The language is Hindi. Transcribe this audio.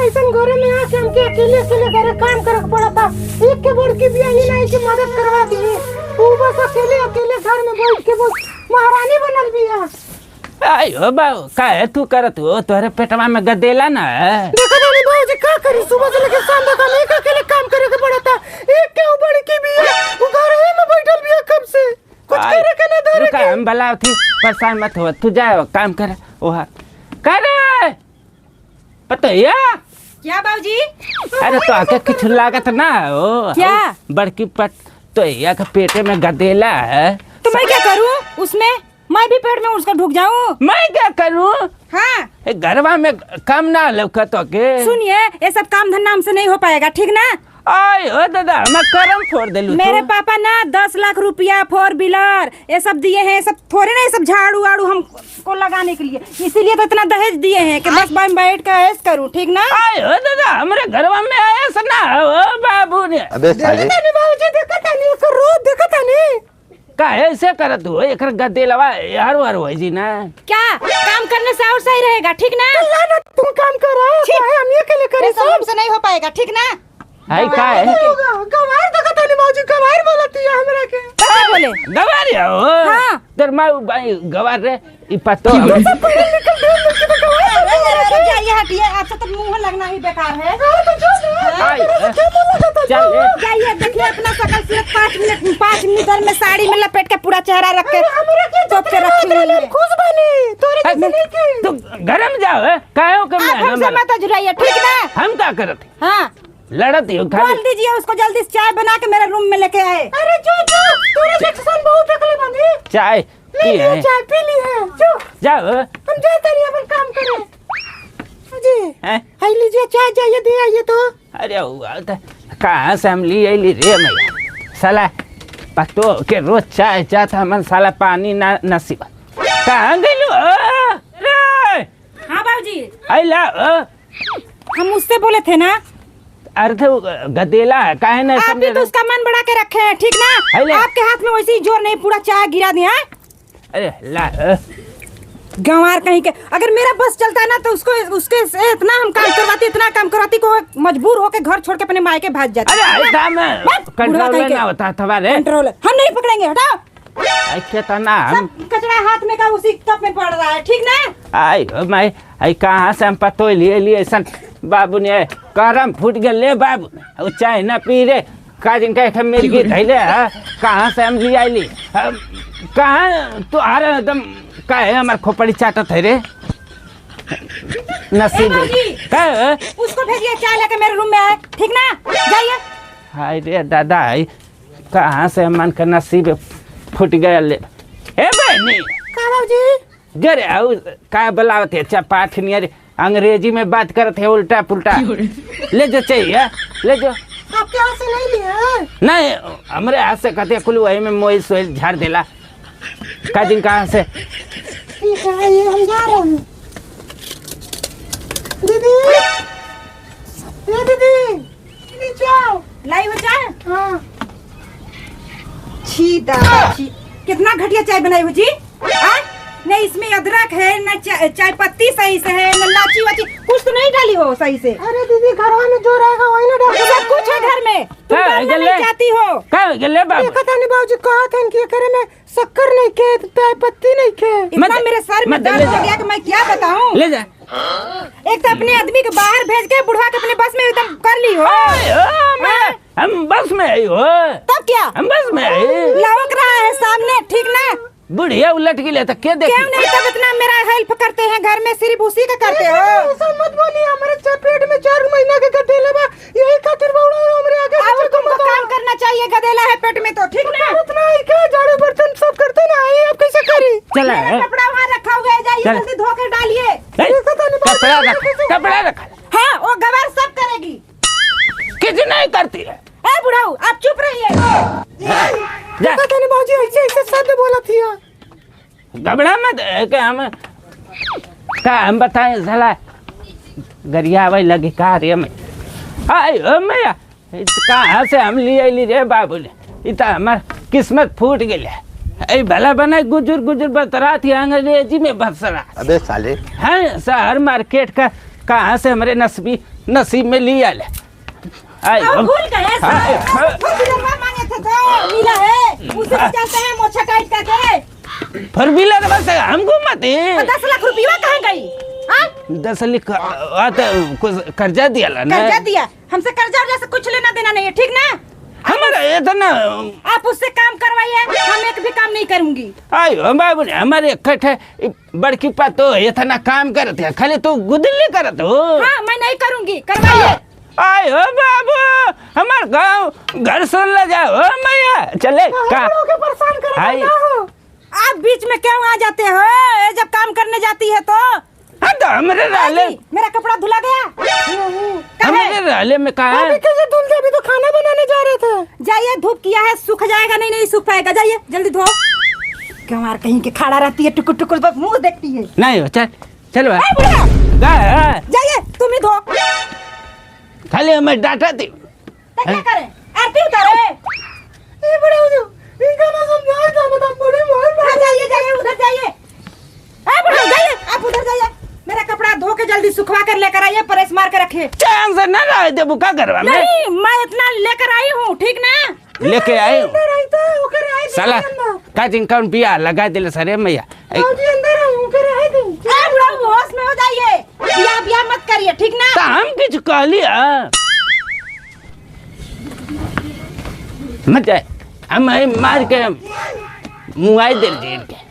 ऐसा घरे में आके हमके अकेले घरे काम करे पड़ा था। एक के बड़ की भी आई नहीं कि मदद करवा दी। वो बस अकेले घर में बैठ के बस महारानी बनल बिया। आयो बाबू का है तू करत हो तोहरे पेटवा में गदेला ना देखो नहीं बाबूजी का करी सुबह से लेकर शाम तक हम एक अकेले काम करे के पड़ा था। एक के बड़ की भी है वो घर में बैठल बिया कब से कुछ करे के नहीं धरे के हम बलाव थी परेशान मत हो तू जाओ काम कर ओहा करे पता है क्या बाबूजी? अरे तो आके कुछ लागत ना हो क्या बड़की पट तो या के पेटे में गदेला है तो मैं क्या करूं उसमें? मैं भी पेट में उसका ढुक जाऊं? मैं क्या करूं? हाँ घरवा में काम ना लौका तो के सुनिए ये सब काम धंधा हमसे नहीं हो पाएगा ठीक ना? आय हो दादा मैं करम फोड़ देलू मेरे पापा ना 10 लाख रुपया 4 व्हीलर ये सब दिए हैं। सब थोड़े ना ये सब झाड़ू वाड़ू हमको लगाने के लिए इसीलिए तो इतना दहेज दिए हैं कि बस मैं बैठ कर ऐश करूं ठीक ना? आय हो दादा हमारे घरवा में आया सना हो बाबू ने अबे साले बाबूजी देखता नहीं उसको रोज देखता नहीं का ऐसे करत हो एक गदेलवा यार वार हो जी ना क्या काम करने से और सही रहेगा ठीक ना? तुम काम कर रहे हो हम ये के लिए करे सब हमसे नहीं हो पाएगा ठीक ना? हाय का है गवार देखता नहीं बाबूजी गवार बोलती है हमरा के क्या बोले? गवार हो हाँ। तेर माँ भाई गवार रे ई पतो जाइए हटिए आपसे तो मुंह लगना ही बेकार है। चल जाइए देखिए अपना शकल सिर्फ 5 मिनट में साड़ी में लपेट के पूरा चेहरा रख के चुप के रखी हुई है। खुश बनी तोरे तू घर में जाओ काहे के आप हमसे मत जुड़ाइए ठीक ना? हम क्या करत हाँ लड़त हो खाली बोल दीजिए उसको जल्दी से चाय बना के मेरे रूम में लेके आए। अरे जो तोरे सेक्शन बहुत रखले बंदी चाय पी है चाय पी ली है जो जाओ हम जाते नहीं अपन काम करे जी हैं हाय लीजिए चाय चाहिए दे आइए तो। अरे हुआ तो कहाँ से हम ली रे मैया साला पतो के रोज चाय चाहता मन साला पानी ना नसीब कहाँ गइलू रे? हाँ बाबूजी आइला हम उससे बोले थे ना अर्थ गदेला है काहे ना आप भी तो उसका मन बढ़ा के रखे हैं ठीक ना? आपके हाथ में वैसे ही जोर नहीं पूरा चाय गिरा दिया। अरे ला गंवार कहीं के अगर मेरा बस चलता ना तो उसके से इतना काम करवाती को मजबूर होके घर छोड़ के अपने मायके भाग जाती। अरे ऐसा में कंट्रोल ना होता तुम्हारे कंट्रोल हम नहीं पकड़ेंगे हटाओ। ऐसे तो ना हम कचरा हाथ में का उसी कप में पड़ रहा है ठीक ना? आई मैं आई कहाँ से हम पतो लिए ऐसा बाबू ने करम फूट गए ले बाबू वो चाय ना पी रे काजिन का मिर्गी धैले कहाँ से हम ले आईली कहाँ तू आ रहा एकदम का है हमारे खोपड़ी चाटत है रे नसीब का उसको भेजिए चाय लेके मेरे रूम में आए ठीक ना? जाइए। हाय रे दादा है कहाँ से मन का नसीब फूट गया ले ए बहनी का बाबूजी जरे आओ का बुलावत है चपाट नियर अंग्रेजी में बात करते हैं उल्टा पुल्टा ले जो चाहिए ले जो आपके हाथ से नहीं लिया नहीं हमारे हाथ से कहते कुल वही में मोई सोई झाड़ देला का दिन कहाँ से ठीक है ये हम जा रहे हैं दीदी ये दीदी जाओ लाई हो चाय। हाँ छी कितना घटिया चाय बनाई हो जी? न इसमें अदरक है न चाय पत्ती सही से है न लाची वाची कुछ तो नहीं डाली हो सही से। अरे दीदी घर में जो रहेगा वही ना डाल सब कुछ है घर में तुम डालना नहीं चाहती हो। का गले बाबू पता नहीं बाबूजी कहा था कि करे में शक्कर नहीं के चाय पत्ती नहीं के इतना मेरे सर में दर्द हो गया कि मैं क्या बताऊं। ले जा एक तो अपने आदमी के बाहर भेज के बुढ़वा के अपने बस में एकदम कर ली हो। हम बस में आई हो तब क्या हम बस में आई लवक रहा है सामने ठीक ना? बुढ़िया उलट गई तो क्या देख क्यों नहीं तब इतना मेरा हेल्प करते हैं घर में सिर्फ उसी का करते हो। ऐसा मत बोलिए हमारे पेट में 4 महीना के गदेला बा यही खातिर बौड़ा हमरे आगे और तुमको काम करना चाहिए गदेला है पेट में तो ठीक ना? उतना ही क्या झाड़ू बर्तन सब करते ना ये आप कैसे करी चला मेरा कपड़ा वहाँ रखा हुआ है जाइए जल्दी धो के डालिए। कपड़ा रखा हाँ वो गवार सब करेगी किसी नहीं करती है बुढ़ाऊ आप चुप रहिए। पता नहीं बाबूजी ऐसे शब्द बोला थी घबरा मत क्या हम बताए साला गरिया भाई लगे कहा रे मैं आय मैया कहाँ से हम लिए रे बाबू ने इतना हमार किस्मत फूट गई भला बना गुजर बतरा थी अंग्रेजी में बसरा अबे साले है शहर मार्केट का कहाँ से हमारे नसीब में लिया ले। आई अब भूल गए फोर व्हीलर मांगे थे तो मिला है, उसी से चलते हैं मोछा काट करके। फोर व्हीलर बस हमको मत 10 लाख रुपया कहाँ गई? 10 लाख कुछ कर्जा दिया ला ना, कर्जा दिया, हमसे कर्जा वर्जा से कुछ लेना देना नहीं है, ठीक ना? हमारा इतना आप उससे काम करवाइए, हम एक भी काम नहीं करूंगी। आयो बाबू ने हमारे इकट्ठे बड़की पा तो इतना काम करते हैं, खाली तू गुदली करत हो। हाँ मैं नहीं करूंगी, करवाइए। आयो बाबू हमार गांव घर सुन ले जाओ मैया चले का परेशान कर आई आप बीच में क्यों आ जाते हो? जब काम करने जाती है तो हाँ तो हमारे राले मेरा कपड़ा धुला गया। हमारे राले में कहा है? कैसे धुल गए? अभी तो खाना बनाने जा रहे थे। जाइए, धूप किया है, सूख जाएगा। नहीं नहीं सूख पाएगा, जाइए जल्दी धो। क्यों यार कहीं के खड़ा रहती है, टुकुर टुकुर बस मुंह देखती है। नहीं चल चलो जाइए तुम ही धो। खाली हमें डांटा थी तो क्या करें, आरती उतारे। ये बड़े हो इनका ना समझाओ था, मतलब बड़े मार जाइए जाइए उधर जाइए, जाइए आप उधर जाइए। मेरा कपड़ा धो के जल्दी सुखवा कर लेकर आइए, प्रेस मार के रखिए। चैन से ना रहे थे बुका करवा में। नहीं मैं इतना लेकर आई हूँ, ठीक ना? लेके आई हूँ रहता ओकर आई साला का जिनका बिया लगा दिले सरे मैया। जी अंदर ओकर आई थी। बुढ़ा होश में हो जाइए, बिया मत करिए, ठीक ना? तो हम कुछ कह लिया मत जाए, हम मार के मुआई दे के